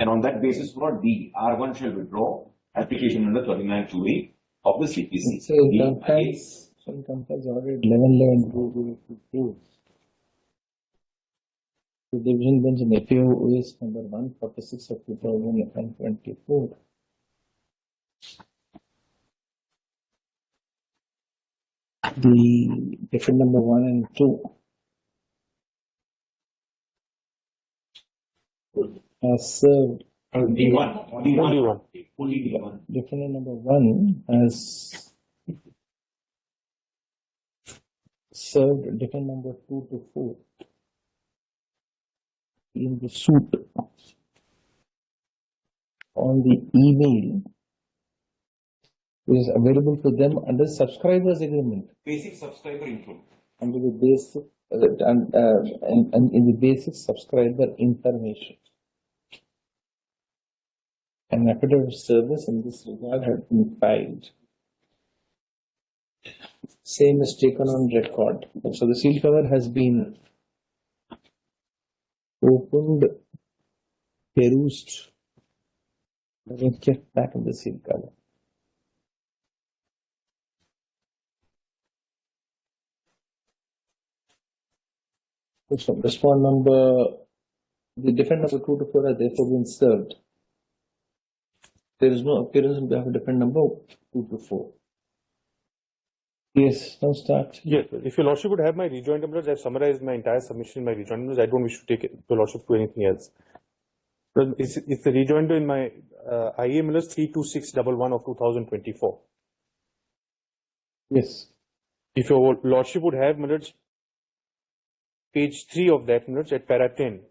And on that basis, what D, R1 shall withdraw application under 39(2)(a) of the CPC. So it complies order 11/11/2022. The division bench in FAO is number 146 of 2024. The different number 1 and 2 are served. D1. Only one. Only D1. Different number 1 has served different number 2 to 4 in the suit on the email which is available to them under subscribers agreement. Basic subscriber include. Under the basic and in the basic subscriber information. An affidavit of service in this regard had been filed. Same is taken on record. So the seal cover has been opened, perused, and kept back in the seal cover. So respond number, the different number 2 to 4 are therefore been served. There is no appearance on behalf of different number 2 to 4. Yes, now start. Yes, if your lordship would have my rejoinder, I have summarized my entire submission in my rejoinder. I don't wish to take your lordship to anything else. Well, it's the rejoinder in my IA 32611 of 2024. Yes. If your lordship would have page 3 of that at para 10.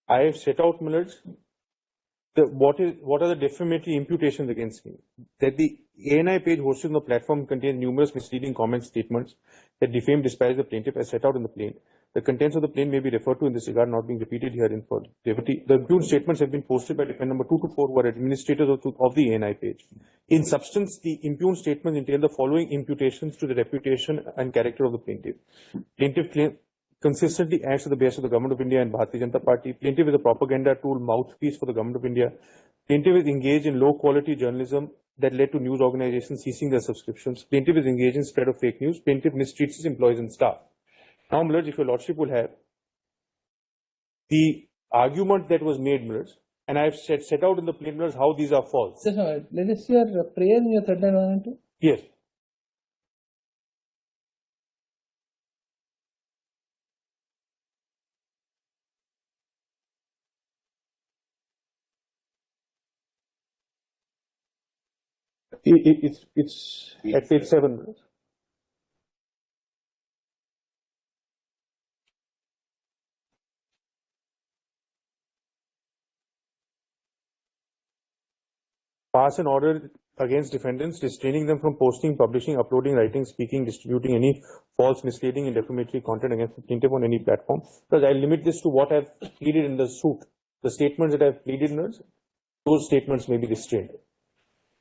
I have set out what are the defamatory imputations against me. That the ANI page hosted on the platform contains numerous misleading comment statements that defame, disparage the plaintiff as set out in the plaint. The contents of the plaint may be referred to in this regard, not being repeated herein for brevity. The impugned statements have been posted by defendant number 2 to 4 who are administrators of the ANI page. In substance, the impugned statements entail the following imputations to the reputation and character of the plaintiff. Plaintiff claim consistently acts at the behest of the Government of India and Bharatiya Janata Party. Plaintiff is a propaganda tool, mouthpiece for the Government of India. Plaintiff is engaged in low quality journalism that led to news organizations ceasing their subscriptions. Plaintiff is engaged in spread of fake news. Plaintiff mistreats his employees and staff. Now, my lords, if your lordship will have the argument that was made, my lords, and I have set out in the plaint, my lords, how these are false. Let us see your prayer in your third line 1 and 2. Yes. It's at page 7. Pass an order against defendants, restraining them from posting, publishing, uploading, writing, speaking, distributing any false, misleading, and defamatory content against the plaintiff on any platform. Because I limit this to what I've pleaded in the suit. The statements that I've pleaded, those statements may be restrained.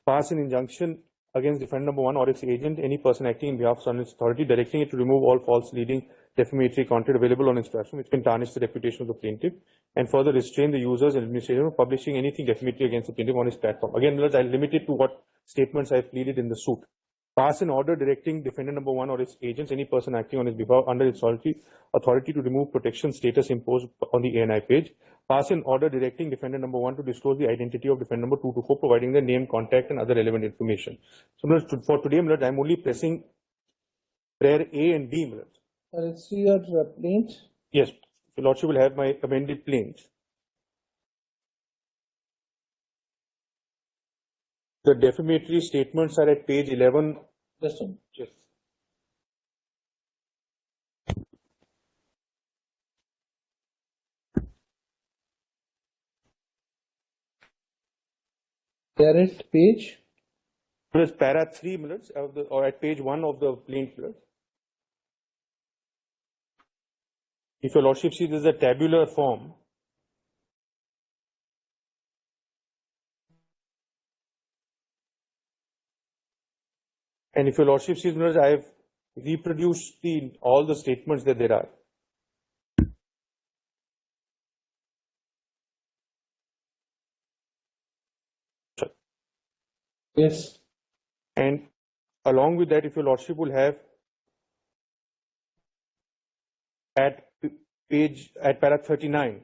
Pass an injunction against defendant number 1 or its agent, any person acting in behalf of its authority, directing it to remove all false, leading, defamatory content available on its platform which can tarnish the reputation of the plaintiff, and further restrain the users and administrators from publishing anything defamatory against the plaintiff on his platform. Again, I'll limit it to what statements I've pleaded in the suit. Pass an order directing defendant number 1 or its agents, any person acting on his behalf under its authority to remove protection status imposed on the ANI page. Pass an order directing defendant number 1 to disclose the identity of defendant number 2 to 4, providing the name, contact, and other relevant information. So, for today, I'm only pressing prayer A and B. Let's see your plaint. Yes, the lordship will have my amended plaint. The defamatory statements are at page 11. Just one. Yes. They are at page? Plus para 3 minutes or at page 1 of the plaint. If your lordship sees this is a tabular form, and if your lordship sees, I have reproduced all the statements that there are. Yes. And along with that, if your lordship will have at para 39,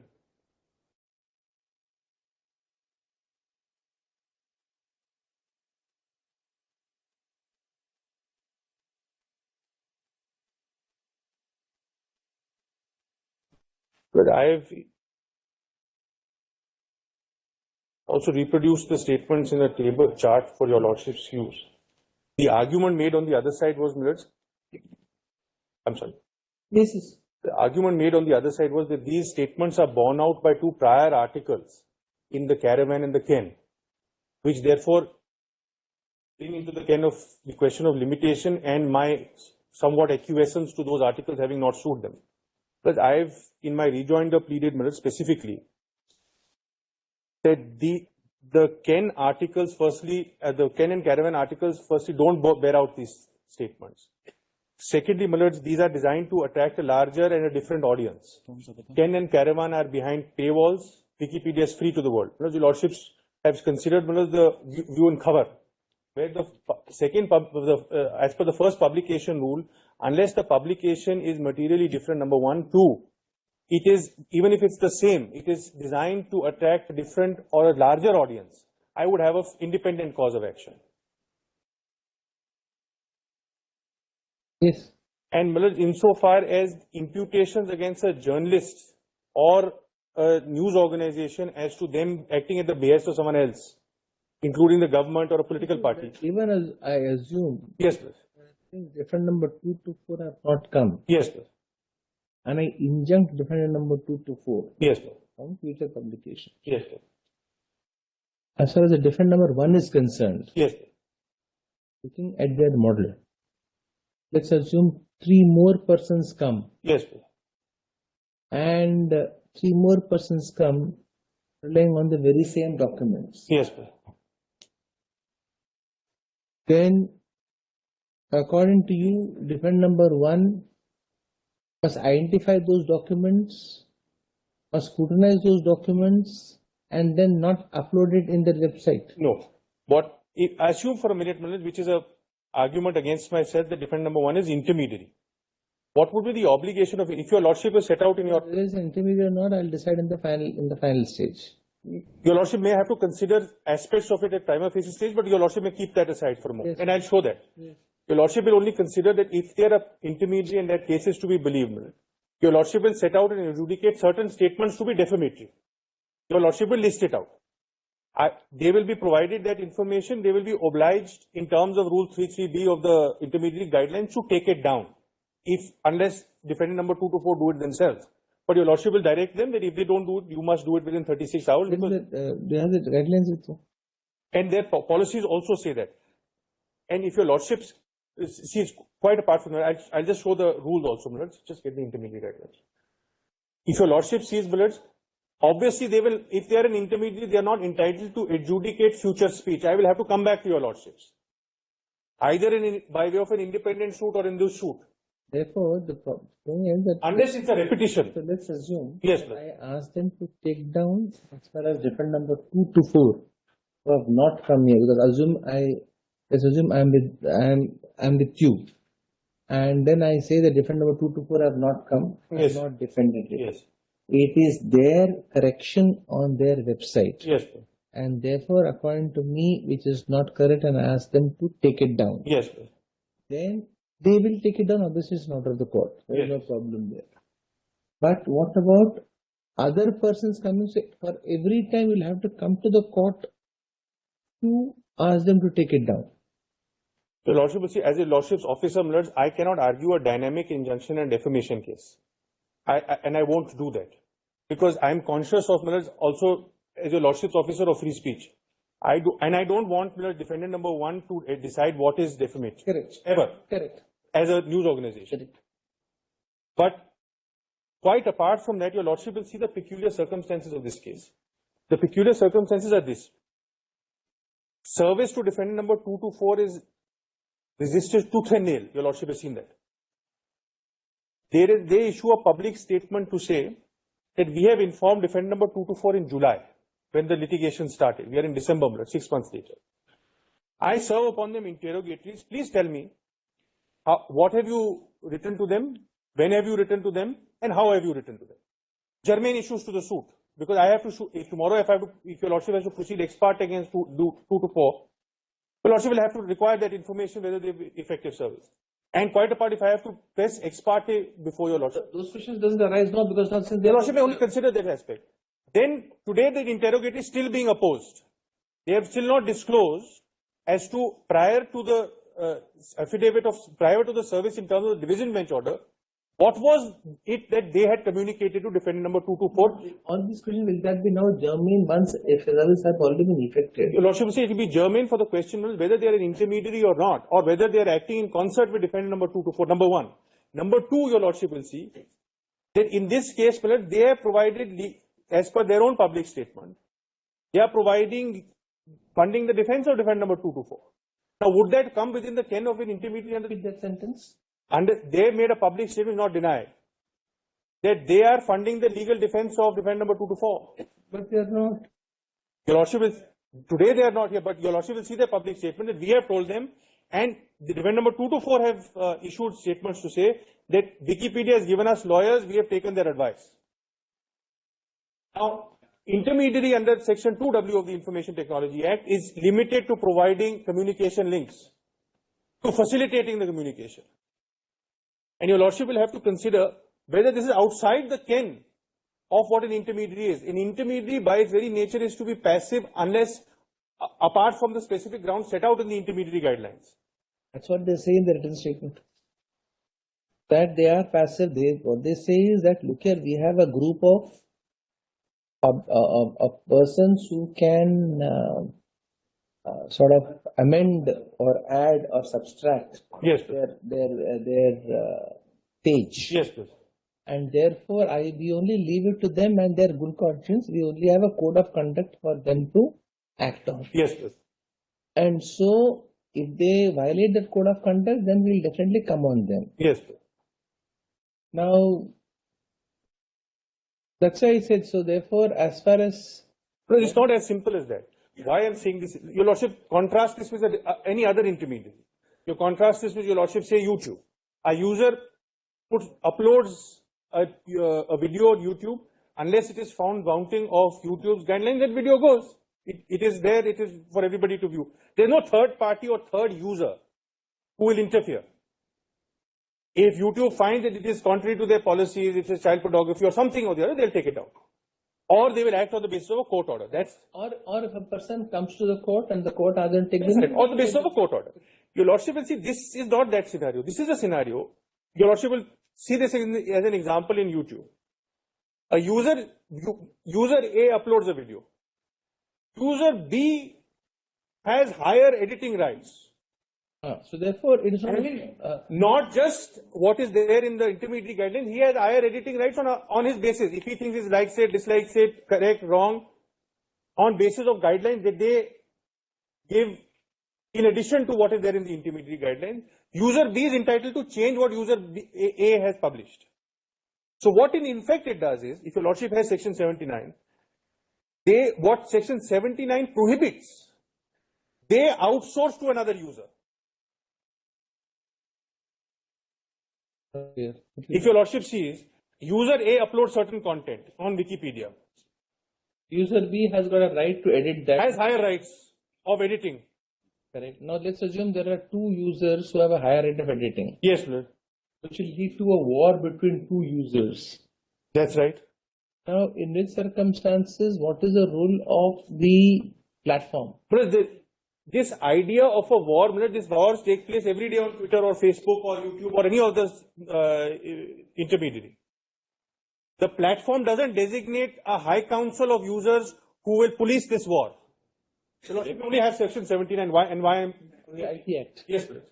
but I have also reproduced the statements in a table chart for your lordship's use. The argument made on the other side was, I'm sorry. Yes, yes. The argument made on the other side was that these statements are borne out by two prior articles in the caravan and the ken, which therefore bring into the ken of the question of limitation and my somewhat acquiescence to those articles having not sued them. But I have, in my rejoinder, pleaded specifically that the ken articles, firstly, the ken and caravan articles, firstly, don't bear out these statements. Secondly, these are designed to attract a larger and a different audience. Ken and caravan are behind paywalls. Wikipedia is free to the world. The lordships have considered the view and cover, where the second, as per the first publication rule, unless the publication is materially different, number one, two, it is, even if it's the same, it is designed to attract a different or a larger audience. I would have an independent cause of action. Yes. And insofar as imputations against a journalist or a news organization as to them acting at the behest of someone else, including the government or a political party. Even as I assume. Yes, sir. I think defendant number 2 to 4 have not come. Yes, sir. And I injunct defendant number 2 to 4. Yes, sir. From future publication. Yes, sir. As far as the defendant number 1 is concerned. Yes, sir. Looking at their model. Let's assume 3 more persons come. Yes, sir. And 3 more persons come relying on the very same documents. Yes, sir. Then, according to you, defendant number 1 must identify those documents, must scrutinize those documents, and then not upload it in their website. No. What, assume for a minute, which is a argument against myself, that defendant number 1 is intermediary. What would be the obligation of, if your lordship is set out in your... Whether it is intermediary or not, I'll decide in the final stage. Your lordship may have to consider aspects of it at prima facie stage, but your lordship may keep that aside for a moment. Yes. And I'll show that. Yes. Your lordship will only consider that if there are intermediary and that cases to be believed, your lordship will set out and adjudicate certain statements to be defamatory. Your lordship will list it out. They will be provided that information. They will be obliged in terms of Rule 33B of the intermediary guidelines to take it down, unless defendant number 2 to 4 do it themselves. But your lordship will direct them that if they don't do it, you must do it within 36 hours. They have the guidelines with you. And their policies also say that. And if your lordship sees, quite apart from that, I'll just show the rules also, just get the intermediary guidelines. If your lordship sees, obviously they will, if they are an intermediary, they are not entitled to adjudicate future speech. I will have to come back to your lordships, either by way of an independent suit or induced suit. Therefore, the thing is that unless it's a repetition. So let's assume. Yes, I asked them to take down as far as defendant number 2 to 4 who have not come here, because let's assume I'm with you, and then I say that defendant number 2 to 4 have not come. Yes. Have not defended it. Yes. It is their correction on their website. Yes. And therefore, according to me, which is not correct, and I ask them to take it down. Yes. Then they will take it down. Obviously, it's not of the court. There is no problem there. But what about other persons coming? Say, for every time you'll have to come to the court to ask them to take it down. The lordship will see, as a lordship's officer, I cannot argue a dynamic injunction and defamation case. And I won't do that. Because I'm conscious of, also as a lordship's officer of free speech. I don't want defendant number 1 to decide what is defamation. Correct. Ever. Correct. As a news organization. Correct. But quite apart from that, your lordship will see the peculiar circumstances of this case. The peculiar circumstances are this. Service to defendant number 2 to 4 is resisted tooth and nail. Your lordship has seen that. They issue a public statement to say that we have informed defendant number 2 to 4 in July, when the litigation started. We are in December, 6 months later. I serve upon them interrogatories. Please tell me, what have you written to them, when have you written to them, and how have you written to them? Germane issues to the suit. Because I have to, if tomorrow if your lordship has to proceed ex parte against 2 to 4, your lordship will have to require that information whether they have effective service. And quite apart, if I have to press ex parte before your lordship. Those questions doesn't arise now because not since Your lordship may only consider that aspect. Then today the interrogatory is still being opposed. They have still not disclosed as to prior to the affidavit of prior to the service in terms of the division bench order, what was it that they had communicated to defendant number 224? On this question, will that be now germane once if service have already been effected? Your lordship will say it will be germane for the question whether they are an intermediary or not, or whether they are acting in concert with defendant number 224. Number one. Number two, your lordship will see that in this case, they have provided, as per their own public statement, they are providing funding the defense of defendant number 224. Now, would that come within the ken of an intermediary under That sentence? they made a public statement, not denied, that they are funding the legal defense of defendant number 224. But they are not. Your lordship will, today they are not here, but your lordship will see the public statement that we have told them, and the defendant number 224 have issued statements to say that Wikipedia has given us lawyers, we have taken their advice. Now, intermediary under section 2W of the Information Technology Act is limited to providing communication links, to facilitating the communication. And your lordship will have to consider whether this is outside the ken of what an intermediary is. An intermediary by its very nature is to be passive unless apart from the specific grounds set out in the intermediary guidelines. That's what they say in the written statement. That they are passive. What they say is that, look here, we have a group of persons who can sort of amend or add or subtract Yes, their page. yes, please. And therefore, we only leave it to them and their good conscience. We only have a code of conduct for them to act on. Yes, please. And so, if they violate that code of conduct, then we'll definitely come on them. Yes, please. Now, that's why I said so. Therefore, as far as No, it's not as simple as that. Why I'm saying this, your lordship contrast this with any other intermediary. You contrast this with your lordship, say YouTube. A user uploads a video on YouTube, unless it is found wanting of YouTube's guidelines, that video goes. It is there, it is for everybody to view. There's no third party or third user who will interfere. If YouTube finds that it is contrary to their policies, it is child pornography or something or the other, they'll take it out. Or they will act on the basis of a court order. That's or if a person comes to the court and the court hasn't taken it. On the basis of a court order. Your lordship will see this is not that scenario. This is a scenario. Your lordship will see this as an example in YouTube. A user A uploads a video. User B has higher editing rights. So therefore, it is Not just what is there in the intermediary guidelines, he has higher editing rights on his basis. If he thinks he likes it, dislikes it, correct, wrong, on basis of guidelines that they give in addition to what is there in the intermediary guidelines, user B is entitled to change what user A has published. So what in fact it does is, if your lordship has section 79, what section 79 prohibits, they outsource to another user. If your lordship sees, user A uploads certain content on Wikipedia. User B has got a right to edit that. Has higher rights of editing. Correct. Now let's assume there are two users who have a higher rate of editing. Yes, sir. Which will lead to a war between two users. That's right. Now, in which circumstances, what is the role of the platform? This idea of a war, these wars take place every day on Twitter or Facebook or YouTube or any of the intermediary. The platform doesn't designate a high council of users who will police this war. So we only have section 79 and why I'm The IT Act. yes, please.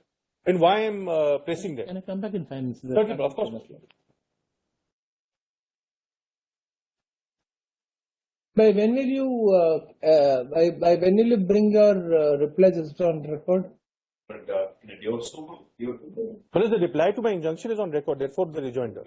And why I'm pressing that. Can I come back in 5 minutes? Certainly, of course. By when will you by when will you bring your replies on record? But in a day or so, Well, the reply to my injunction is on record, therefore the rejoinder.